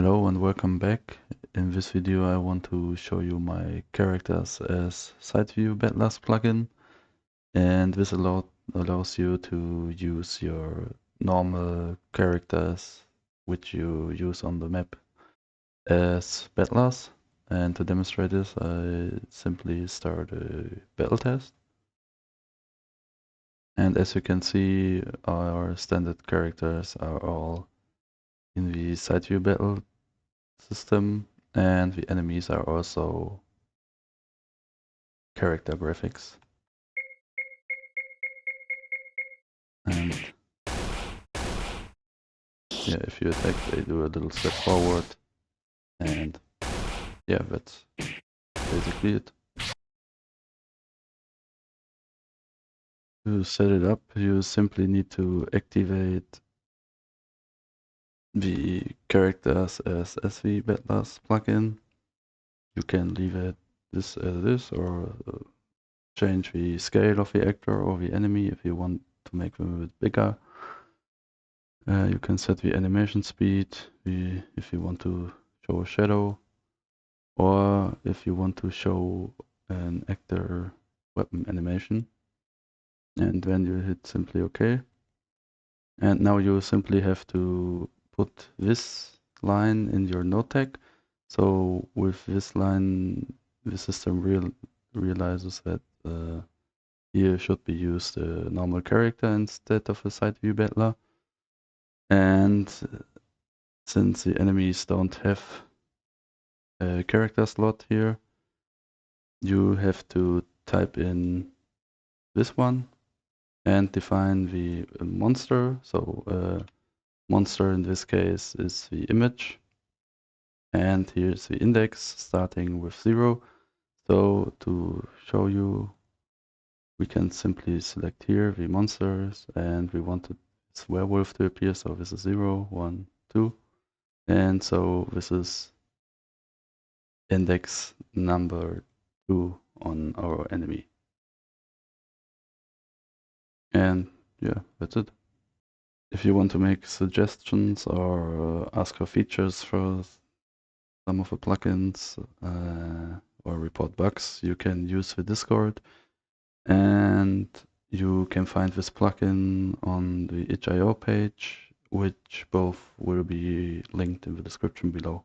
Hello and welcome back. In this video I want to show you my characters as side view battlers plugin, and this allows you to use your normal characters which you use on the map as battlers. And to demonstrate this I simply start a battle test. And as you can see, our standard characters are all in the side view battle system, and the enemies are also character graphics. And yeah, if you attack, they do a little step forward, and yeah, that's basically it. To set it up, you simply need to activate the characters as SV Battlers plugin. You can leave it this as this, or change the scale of the actor or the enemy if you want to make them a bit bigger. You can set the animation speed if you want to show a shadow, or if you want to show an actor weapon animation. And then you hit simply OK. And now you simply have to put this line in your node tag. So with this line, the system realizes that here should be used a normal character instead of a side view battler. And since the enemies don't have a character slot here, you have to type in this one and define the monster. So monster in this case is the image, and here's the index starting with 0. So to show you, we can simply select here the monsters, and we want this werewolf to appear. So this is 0, 1, 2, and so this is index number 2 on our enemy. And yeah, that's it. If you want to make suggestions or ask for features for some of the plugins or report bugs, you can use the Discord. And you can find this plugin on the itch.io page, which both will be linked in the description below.